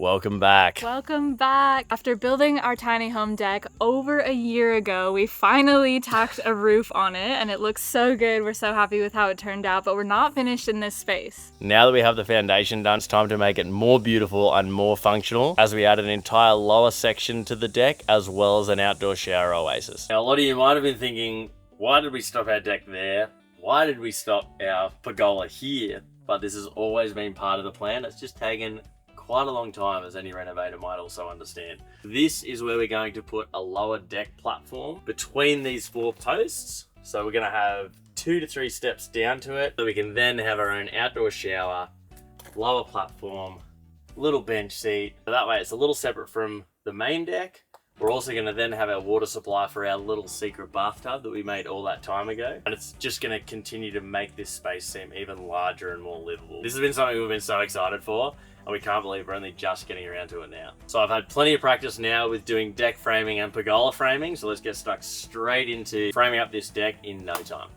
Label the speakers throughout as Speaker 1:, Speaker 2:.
Speaker 1: Welcome back.
Speaker 2: Welcome back. After building our tiny home deck over a year ago, we finally tacked a roof on it and it looks so good. We're so happy with how it turned out, but we're not finished in this space.
Speaker 1: Now that we have the foundation done, it's time to make it more beautiful and more functional as we add an entire lower section to the deck as well as an outdoor shower oasis. Now, a lot of you might have been thinking, why did we stop our deck there? Why did we stop our pergola here? But this has always been part of the plan. It's just taken quite a long time, as any renovator might also understand. This is where we're going to put a lower deck platform between these 4 posts. So we're going to have 2 to 3 steps down to it, so we can then have our own outdoor shower, lower platform, little bench seat. So that way it's a little separate from the main deck. We're also going to then have our water supply for our little secret bathtub that we made all that time ago. And it's just going to continue to make this space seem even larger and more livable. This has been something we've been so excited for, and we can't believe we're only just getting around to it now. So I've had plenty of practice now with doing deck framing and pergola framing, so let's get stuck straight into framing up this deck in no time.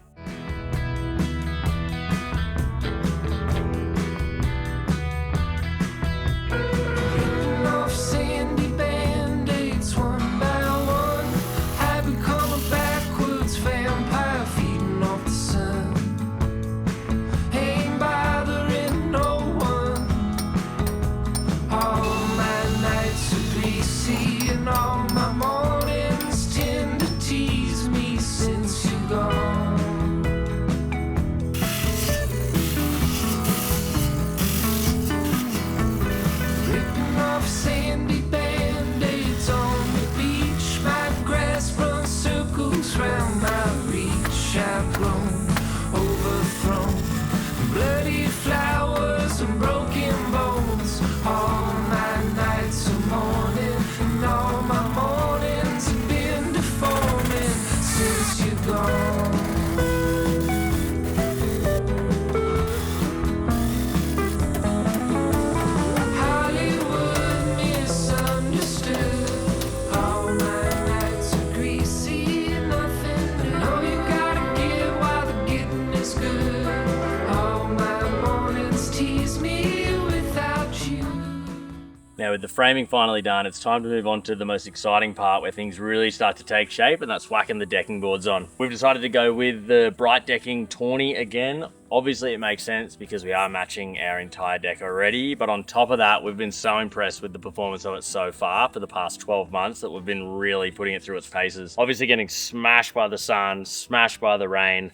Speaker 1: Now with the framing finally done, it's time to move on to the most exciting part where things really start to take shape, and that's whacking the decking boards on. We've decided to go with the Brite Decking tawny again. Obviously it makes sense because we are matching our entire deck already, but on top of that, we've been so impressed with the performance of it so far for the past 12 months that we've been really putting it through its paces. Obviously getting smashed by the sun, smashed by the rain,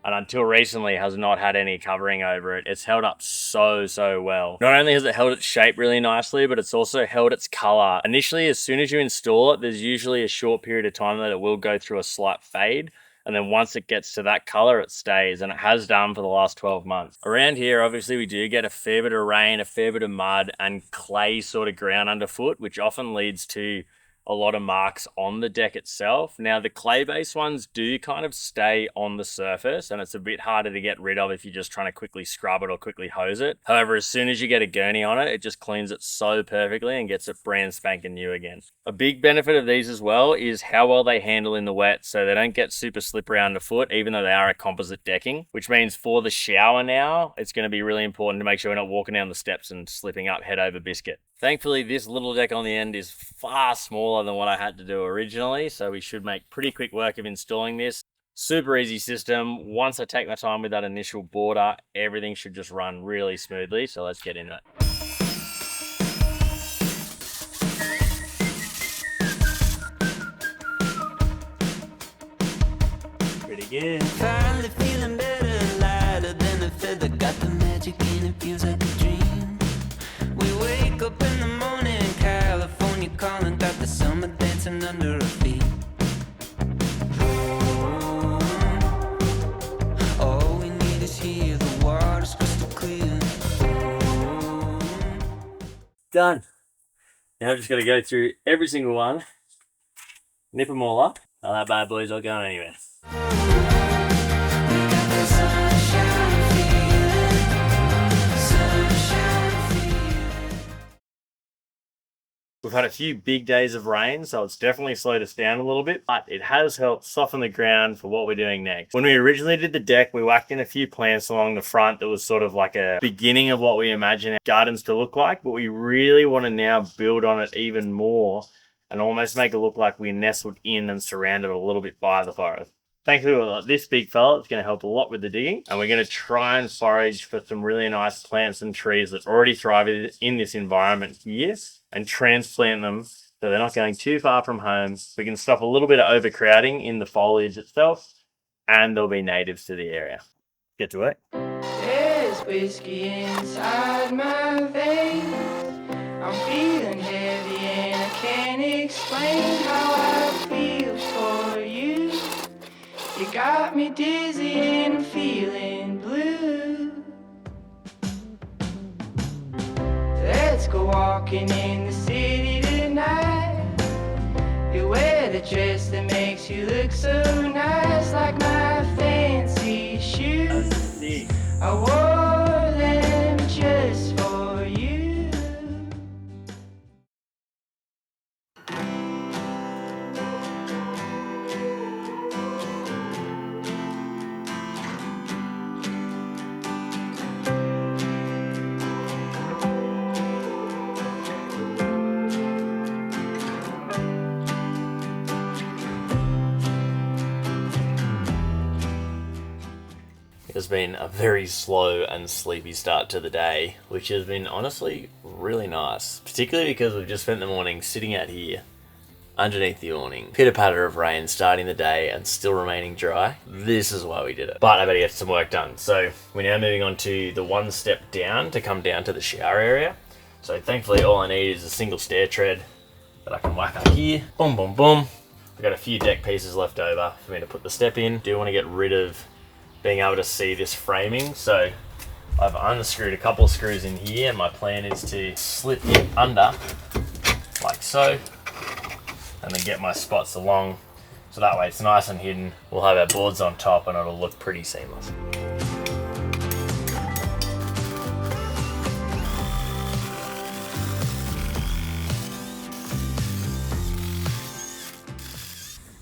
Speaker 1: and until recently has not had any covering over it. It's held up so well. Not only has it held its shape really nicely, but it's also held its color. Initially, as soon as you install it, there's usually a short period of time that it will go through a slight fade. And then once it gets to that color, it stays, and it has done for the last 12 months. Around here, obviously, we do get a fair bit of rain, a fair bit of mud, and clay sort of ground underfoot, which often leads to a lot of marks on the deck itself. Now the clay-based ones do kind of stay on the surface, and it's a bit harder to get rid of if you're just trying to quickly scrub it or quickly hose it. However, as soon as you get a gurney on it, it just cleans it so perfectly and gets it brand spanking new again. A big benefit of these as well is how well they handle in the wet, so they don't get super slippery underfoot, even though they are a composite decking, which means for the shower now, it's going to be really important to make sure we're not walking down the steps and slipping up head over biscuit. Thankfully, this little deck on the end is far smaller than what I had to do originally, so we should make pretty quick work of installing this. Super easy system. Once I take my time with that initial border, everything should just run really smoothly, so let's get into it. Pretty good. Finally feeling better, lighter than a feather, got the magic and it feels like a dream. We wake up in the morning, California calling, got the summer dancing under our feet. All we need is here, the water's crystal clear. Done. Now I'm just going to go through every single one, nip them all up. Oh, that bad boy's not going anywhere. We've had a few big days of rain, so it's definitely slowed us down a little bit, but it has helped soften the ground for what we're doing next. When we originally did the deck, we whacked in a few plants along the front that was sort of like a beginning of what we imagine our gardens to look like, but we really want to now build on it even more and almost make it look like we're nestled in and surrounded a little bit by the forest. Thankfully, we've got this big fella. It's going to help a lot with the digging. And we're going to try and forage for some really nice plants and trees that already thrive in this environment here and transplant them so they're not going too far from home. We can stop a little bit of overcrowding in the foliage itself, and they'll be natives to the area. Get to it.
Speaker 3: There's whiskey inside my veins. I'm feeling heavy and I can't explain how I feel for you. You got me dizzy and I'm feeling blue. Let's go walking in the city tonight. You wear the dress that makes you look so nice, like my fancy shoes. I wore them just for you.
Speaker 1: It's been a very slow and sleepy start to the day, which has been honestly really nice, particularly because we've just spent the morning sitting out here underneath the awning. Pitter patter of rain starting the day and still remaining dry. This is why we did it. But I better get some work done. So we're now moving on to the one step down to come down to the shower area. So thankfully all I need is a single stair tread that I can whack up here. Boom, boom, boom. I've got a few deck pieces left over for me to put the step in. Do want to get rid of being able to see this framing, so I've unscrewed a couple of screws in here, and my plan is to slip it under like so and then get my spots along so that way it's nice and hidden. We'll have our boards on top and it'll look pretty seamless.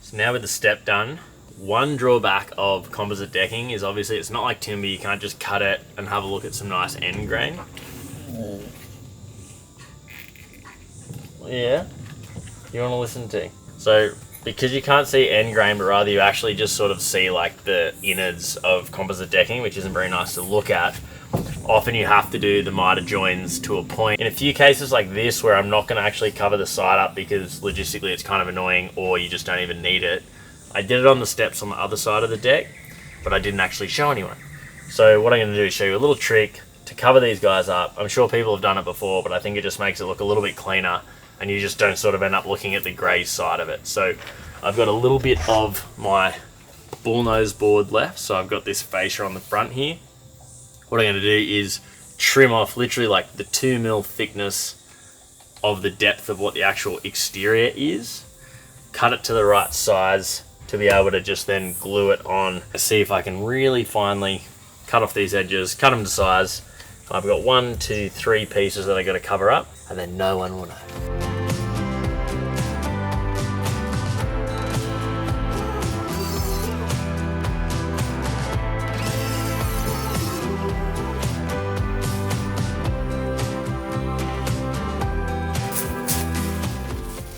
Speaker 1: So now with the step done, one drawback of composite decking is obviously it's not like timber. You can't just cut it and have a look at some nice end grain. Yeah, you want to listen to? So because you can't see end grain, but rather you actually just sort of see like the innards of composite decking, which isn't very nice to look at. Often you have to do the miter joins to a point. In a few cases like this where I'm not going to actually cover the side up because logistically it's kind of annoying, or you just don't even need it, I did it on the steps on the other side of the deck, but I didn't actually show anyone. So what I'm going to do is show you a little trick to cover these guys up. I'm sure people have done it before, but I think it just makes it look a little bit cleaner and you just don't sort of end up looking at the grey side of it. So I've got a little bit of my bullnose board left, so I've got this fascia on the front here. What I'm going to do is trim off literally like the 2mm thickness of the depth of what the actual exterior is, cut it to the right size, to be able to just then glue it on. See if I can really finely cut off these edges, cut them to size. I've got 1, 2, 3 pieces that I got to cover up, and then no one will know.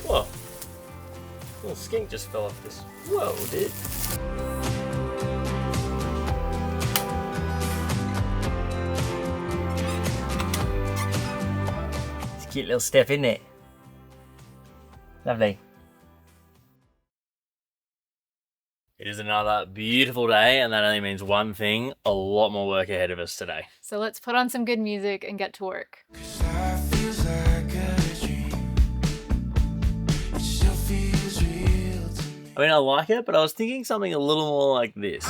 Speaker 1: Whoa, little skink just fell off this. Whoa, dude. It's a cute little step, isn't it? Lovely. It is another beautiful day, and that only means one thing: a lot more work ahead of us today.
Speaker 2: So let's put on some good music and get to work.
Speaker 1: I mean, I like it, but I was thinking something a little more like this.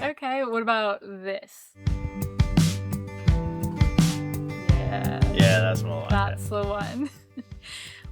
Speaker 2: Okay, what about this? Yeah.
Speaker 1: Yeah, that's more like
Speaker 2: That's the one.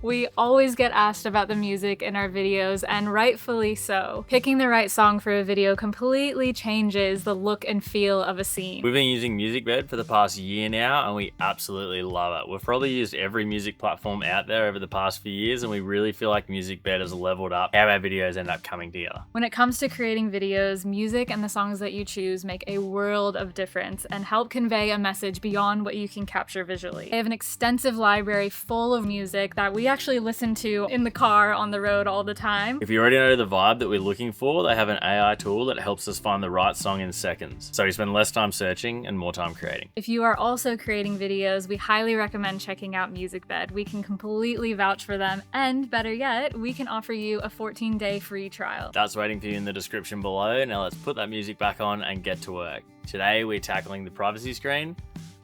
Speaker 2: We always get asked about the music in our videos, and rightfully so. Picking the right song for a video completely changes the look and feel of a scene.
Speaker 1: We've been using MusicBed for the past year now, and we absolutely love it. We've probably used every music platform out there over the past few years, and we really feel like MusicBed has leveled up how our videos end up coming together.
Speaker 2: When it comes to creating videos, music and the songs that you choose make a world of difference and help convey a message beyond what you can capture visually. I have an extensive library full of music that we actually listen to in the car on the road all the time.
Speaker 1: If you already know the vibe that we're looking for, they have an AI tool that helps us find the right song in seconds. So you spend less time searching and more time creating.
Speaker 2: If you are also creating videos, we highly recommend checking out MusicBed. We can completely vouch for them, and better yet, we can offer you a 14-day free trial.
Speaker 1: That's waiting for you in the description below. Now let's put that music back on and get to work. Today we're tackling the privacy screen,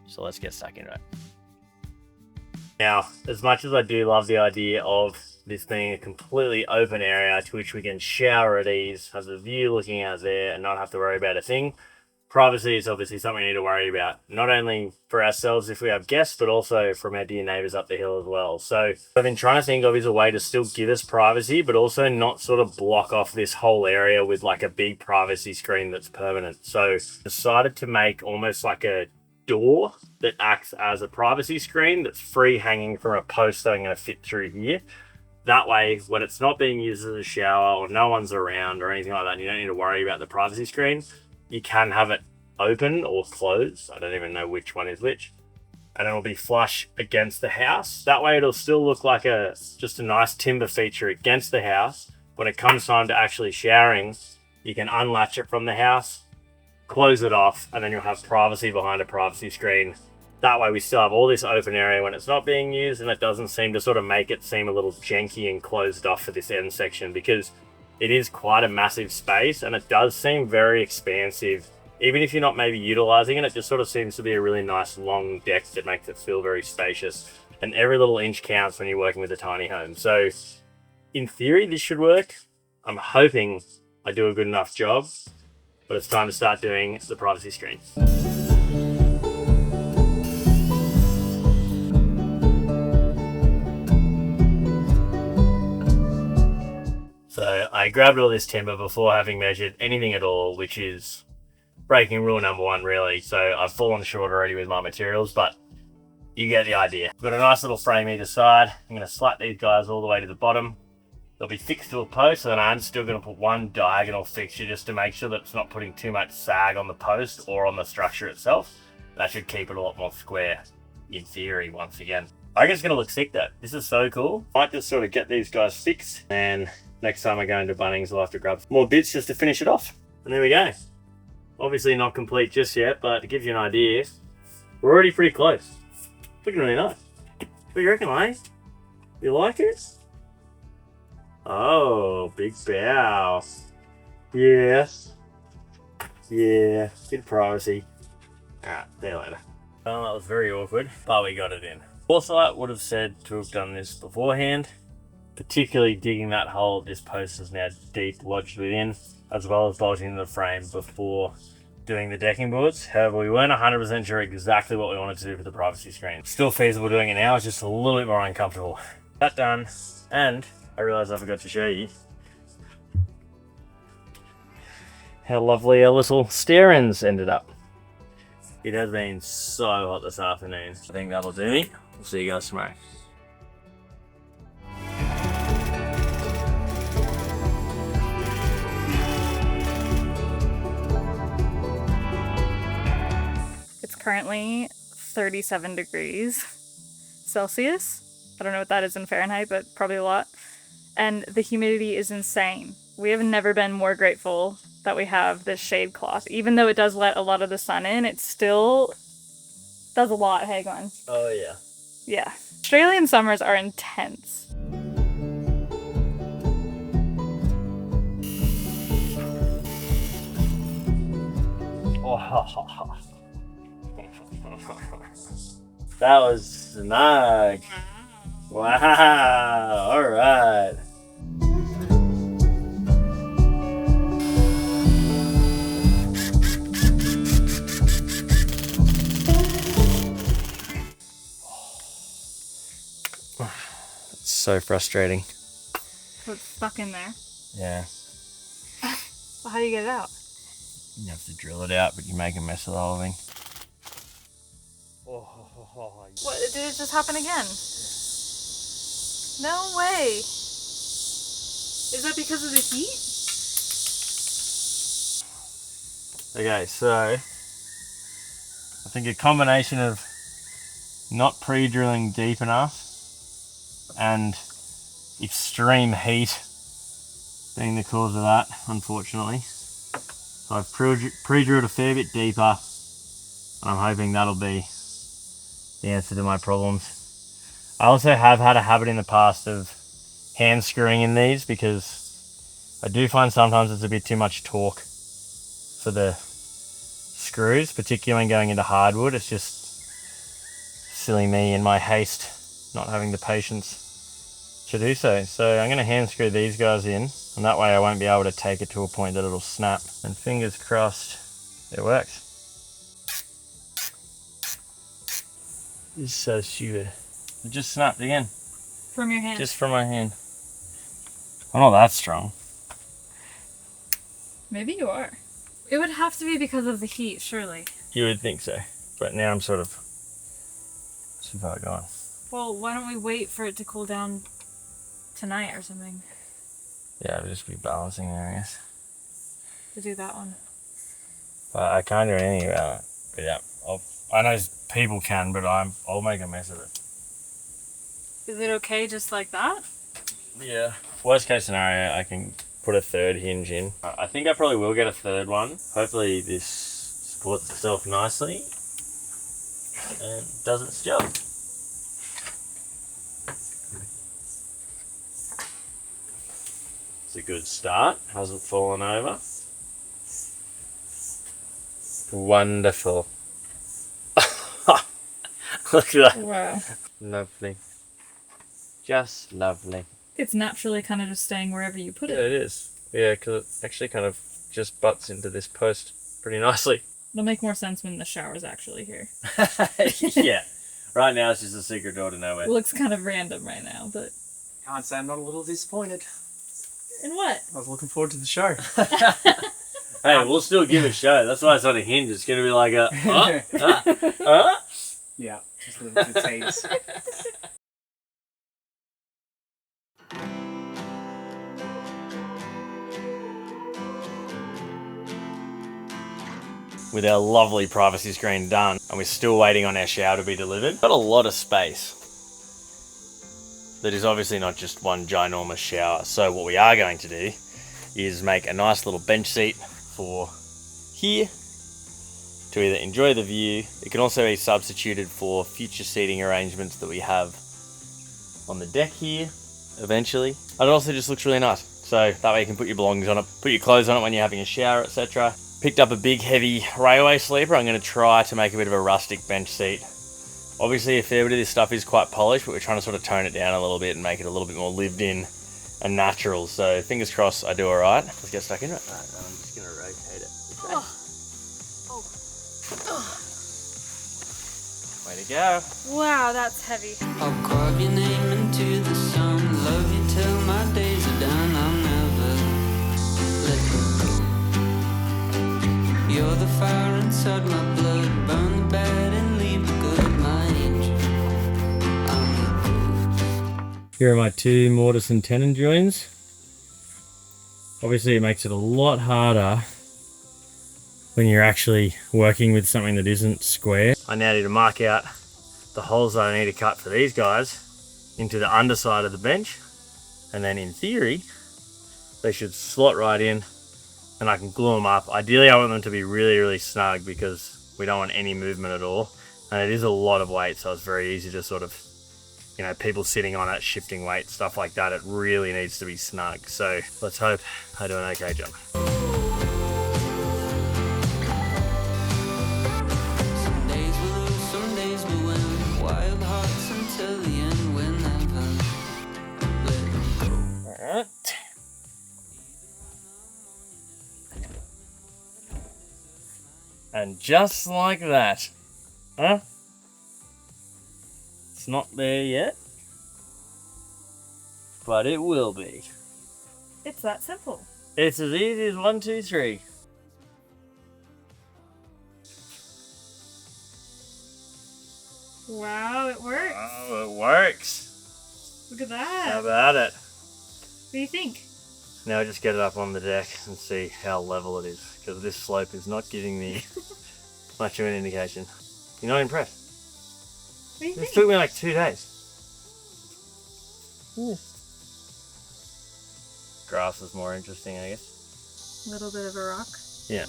Speaker 1: so let's get stuck into it. Now, as much as I do love the idea of this being a completely open area to which we can shower at ease, has a view looking out there and not have to worry about a thing, privacy is obviously something we need to worry about, not only for ourselves if we have guests, but also from our dear neighbours up the hill as well. So I've been trying to think of is a way to still give us privacy, but also not sort of block off this whole area with like a big privacy screen that's permanent. So decided to make almost like a door that acts as a privacy screen that's free hanging from a post that I'm going to fit through here. That way, when it's not being used as a shower or no one's around or anything like that, and you don't need to worry about the privacy screen, you can have it open or closed. I don't even know which one is which. And it'll be flush against the house. That way it'll still look like just a nice timber feature against the house. When it comes time to actually showering, you can unlatch it from the house, close it off, and then you'll have privacy behind a privacy screen. That way we still have all this open area when it's not being used, and it doesn't seem to sort of make it seem a little janky and closed off for this end section, because it is quite a massive space and it does seem very expansive. Even if you're not maybe utilizing it, it just sort of seems to be a really nice long deck that makes it feel very spacious. And every little inch counts when you're working with a tiny home. So in theory, this should work. I'm hoping I do a good enough job, but it's time to start doing the privacy screen. So I grabbed all this timber before having measured anything at all, which is breaking rule number one, really. So I've fallen short already with my materials, but you get the idea. I've got a nice little frame either side. I'm going to slat these guys all the way to the bottom. They'll be fixed to a post, and I'm still going to put one diagonal fixture just to make sure that it's not putting too much sag on the post or on the structure itself. That should keep it a lot more square, in theory, once again. I think it's going to look sick though. This is so cool. Might just sort of get these guys fixed, and next time I go into Bunnings, I'll have to grab more bits just to finish it off. And there we go. Obviously not complete just yet, but to give you an idea, we're already pretty close. Looking really nice. What do you reckon, eh? You like it? Oh, big bow. Yes. Yeah, good privacy. Alright, see you later. Well, that was very awkward, but we got it in. Foresight would have said to have done this beforehand, particularly digging that hole this post is now deep lodged within, as well as bolting the frame before doing the decking boards. However, we weren't 100% sure exactly what we wanted to do for the privacy screen. Still feasible doing it now, it's just a little bit more uncomfortable. That done, and I realised I forgot to show you how lovely our little stair-ends ended up. It has been so hot this afternoon. I think that'll do me. We'll see you guys tomorrow.
Speaker 2: It's currently 37 degrees Celsius. I don't know what that is in Fahrenheit, but probably a lot. And the humidity is insane. We have never been more grateful that we have this shade cloth. Even though it does let a lot of the sun in, it still does a lot. Hey, Glenn.
Speaker 1: Oh yeah.
Speaker 2: Yeah. Australian summers are intense.
Speaker 1: Oh. That was snug. Wow. All right. so frustrating.
Speaker 2: So it's stuck in there.
Speaker 1: Yeah.
Speaker 2: Well, how do you get it out?
Speaker 1: You have to drill it out, but you make a mess of the whole thing.
Speaker 2: What, did it just happen again? No way. Is that because of the heat?
Speaker 1: Okay, so I think a combination of not pre-drilling deep enough and extreme heat being the cause of that, unfortunately. So I've pre-drilled a fair bit deeper, and I'm hoping that'll be the answer to my problems. I also have had a habit in the past of hand screwing in these because I do find sometimes it's a bit too much torque for the screws, particularly when going into hardwood. It's just silly me in my haste not having the patience to do so. So I'm going to hand screw these guys in, and that way I won't be able to take it to a point that it'll snap. And fingers crossed it works. It's so stupid. It just snapped again.
Speaker 2: From your hand?
Speaker 1: Just from my hand. I'm not that strong.
Speaker 2: Maybe you are. It would have to be because of the heat, surely.
Speaker 1: You would think so. But now I'm sort of too far gone.
Speaker 2: Well, why don't we wait for it to cool down tonight or something
Speaker 1: Yeah, I'll just be balancing there, I guess.
Speaker 2: to do that one?
Speaker 1: But I can't do anything about it. But yeah, I know people can, but I'll make a mess of it.
Speaker 2: Is it okay just like that?
Speaker 1: Yeah. Worst case scenario, I can put a third hinge in. I think I probably will get a third one. Hopefully this supports itself nicely and does its job. It's a good start. Hasn't fallen over. Wonderful. Look at that.
Speaker 2: Wow.
Speaker 1: Lovely. Just lovely.
Speaker 2: It's naturally kind of just staying wherever you put
Speaker 1: Yeah,
Speaker 2: it.
Speaker 1: it is. Yeah, because it actually kind of just butts into this post pretty nicely.
Speaker 2: It'll make more sense when the shower's actually here.
Speaker 1: Yeah. Right now it's just a secret door to nowhere.
Speaker 2: It looks kind of random right now, but...
Speaker 4: Can't say I'm not a little disappointed.
Speaker 2: In what?
Speaker 4: I was looking forward to the show.
Speaker 1: Hey, we'll still give it a show. That's why it's on a hinge. It's going to be like a...
Speaker 4: Yeah, just a little bit of tease.
Speaker 1: With our lovely privacy screen done, and we're still waiting on our shower to be delivered. Got a lot of space. That is obviously not just one ginormous shower. So what we are going to do is make a nice little bench seat for here to either enjoy the view. It can also be substituted for future seating arrangements that we have on the deck here eventually. And it also just looks really nice. So that way you can put your belongings on it, put your clothes on it when you're having a shower, etc. Picked up a big heavy railway sleeper. I'm going to try to make a bit of a rustic bench seat. Obviously a fair bit of this stuff is quite polished, but we're trying to sort of tone it down a little bit and make it a little bit more lived in and natural. So fingers crossed I do alright. Let's get stuck into it. Alright, I'm just going to rotate it. Way to go.
Speaker 2: Wow, that's heavy.
Speaker 3: I'll carve your name into the sun, love you till my days are done. I'll never let you go. You're the fire inside my blood, burn the bad and leave the good, my angel. I'm your
Speaker 1: Here are my two mortise and tenon joins. Obviously it makes it a lot harder when you're actually working with something that isn't square. I now need to mark out the holes that I need to cut for these guys into the underside of the bench, and then in theory they should slot right in and I can glue them up. Ideally I want them to be really, really snug because we don't want any movement at all, and it is a lot of weight, so it's very easy to sort of, you know, people sitting on it, shifting weight, stuff like that. It really needs to be snug. So let's hope I do an okay job.
Speaker 3: Some days we lose, some days we win. Wild hearts until the end, when never let go.
Speaker 1: Alright. And just like that. Huh? It's not there yet. but it will be.
Speaker 2: It's that simple.
Speaker 1: It's as easy as 1, 2, 3.
Speaker 2: Wow, it works.
Speaker 1: Oh, it works.
Speaker 2: Look at that.
Speaker 1: How about it?
Speaker 2: What do you think?
Speaker 1: Now just get it up on the deck and see how level it is, because this slope is not giving me much of an indication. You're not impressed?
Speaker 2: What do you
Speaker 1: This
Speaker 2: think?
Speaker 1: took me like 2 days. Grass is more interesting, I guess.
Speaker 2: A little bit of a rock.
Speaker 1: Yeah.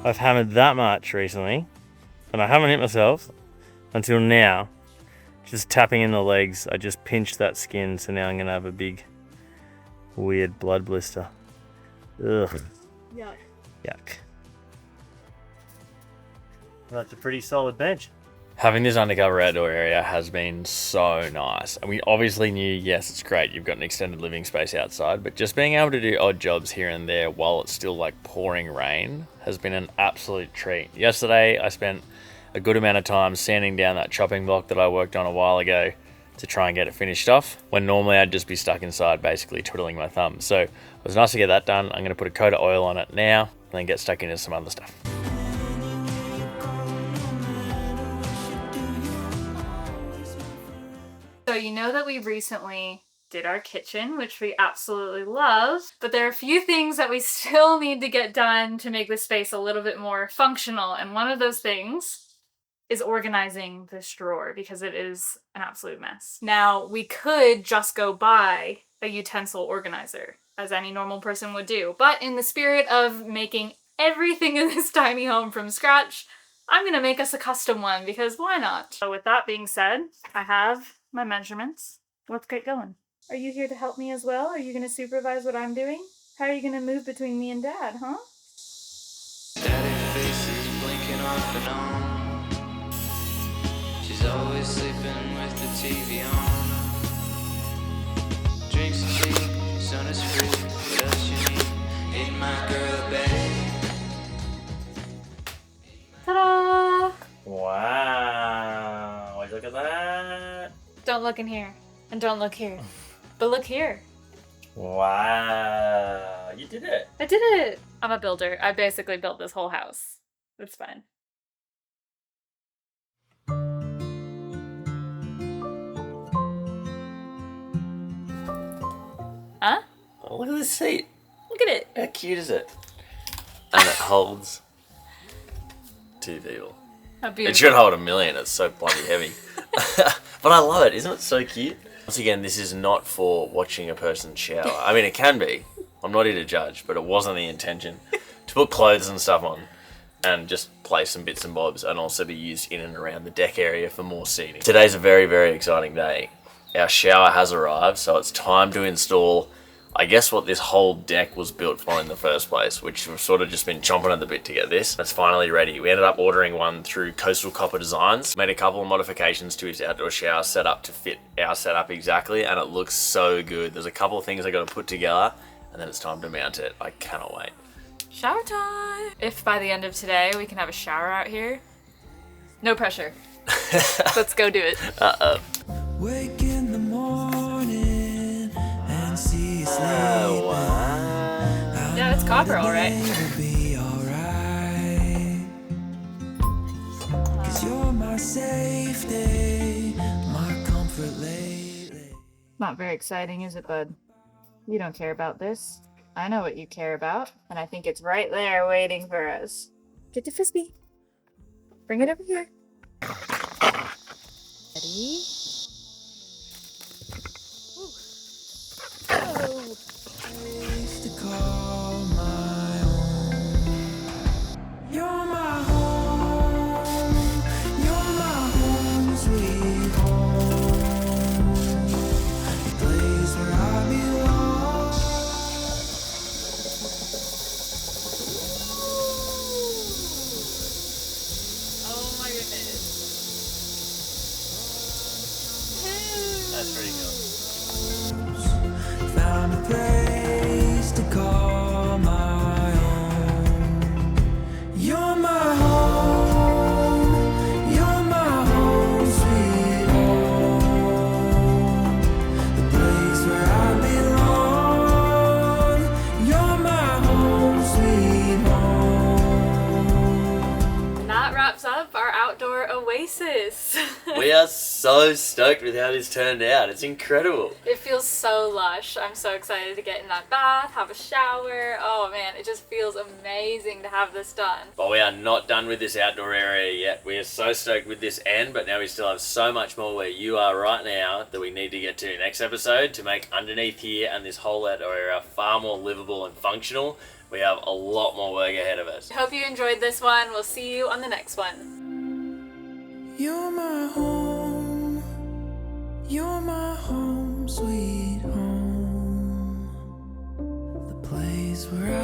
Speaker 1: I've hammered that much recently, and I haven't hit myself until now. Just tapping in the legs, I just pinched that skin, so now I'm gonna have a big, weird blood blister. Ugh,
Speaker 2: Yeah.
Speaker 1: yuck. That's a pretty solid bench. Having this undercover outdoor area has been so nice. And we obviously knew, yes, it's great, you've got an extended living space outside, but just being able to do odd jobs here and there while it's still like pouring rain has been an absolute treat. Yesterday, I spent a good amount of time sanding down that chopping block that I worked on a while ago to try and get it finished off, when normally I'd just be stuck inside basically twiddling my thumbs. So it was nice to get that done. I'm gonna put a coat of oil on it now, and then get stuck into some other stuff.
Speaker 2: So you know that we recently did our kitchen, which we absolutely love, but there are a few things that we still need to get done to make the space a little bit more functional. And one of those things is organizing this drawer, because it is an absolute mess. Now, we could just go buy a utensil organizer, as any normal person would do, but in the spirit of making everything in this tiny home from scratch, I'm gonna make us a custom one, because why not? So with that being said, I have my measurements. Let's get going. Are you here to help me as well? Are you gonna supervise what I'm doing? How are you gonna move between me and Dad, huh?
Speaker 3: Daddy faces blinking off and on. She's always sleeping with the TV on. Drinks and tea, sun is free. What else you need in my girl bed?
Speaker 2: Ta-da!
Speaker 1: Wow, look at that.
Speaker 2: Don't look in here. And don't look here. But look here.
Speaker 1: Wow, you did it.
Speaker 2: I did it! I'm a builder. I basically built this whole house. It's fine. Huh?
Speaker 1: Oh, look at this seat.
Speaker 2: Look at it.
Speaker 1: How cute is it? And it holds 2 people.
Speaker 2: How
Speaker 1: It
Speaker 2: beautiful.
Speaker 1: should hold 1 million. It's so bloody heavy. But I love it. Isn't it so cute? Once again, this is not for watching a person shower. I mean, it can be. I'm not here to judge, but it wasn't the intention to put clothes and stuff on and just place some bits and bobs, and also be used in and around the deck area for more seating. Today's a very, very exciting day. Our shower has arrived, so it's time to install, I guess, what this whole deck was built for in the first place, which we've sort of just been chomping at the bit to get this. It's finally ready. We ended up ordering one through Coastal Copper Designs, made a couple of modifications to his outdoor shower setup to fit our setup exactly, and it looks so good. There's a couple of things I got to put together, and then it's time to mount it. I cannot wait.
Speaker 2: Shower time! If by the end of today we can have a shower out here, no pressure. Let's go do it.
Speaker 1: Uh-oh.
Speaker 5: Wake in the morning and see it's
Speaker 1: Oh, wow.
Speaker 2: Yeah, it's copper, alright.
Speaker 5: It'll be alright. 'Cause you're my safety, my comfort lately.
Speaker 2: Not very exciting, is it, bud? You don't care about this. I know what you care about, and I think it's right there waiting for us. Get the frisbee. Bring it over here. Ready? Oh.
Speaker 5: Place to call my own. You're my home. You're my home, sweet home. The place where I belong.
Speaker 2: Oh my goodness. Oasis.
Speaker 1: We are so stoked with how this turned out. It's incredible.
Speaker 2: It feels so lush. I'm so excited to get in that bath, have a shower. Oh man, it just feels amazing to have this done.
Speaker 1: But we are not done with this outdoor area yet. We are so stoked with this end, but now we still have so much more where you are right now that we need to get to next episode to make underneath here and this whole outdoor area far more livable and functional. We have a lot more work ahead of us.
Speaker 2: Hope you enjoyed this one. We'll see you on the next one.
Speaker 5: You're my home, you're my home, sweet home, the place where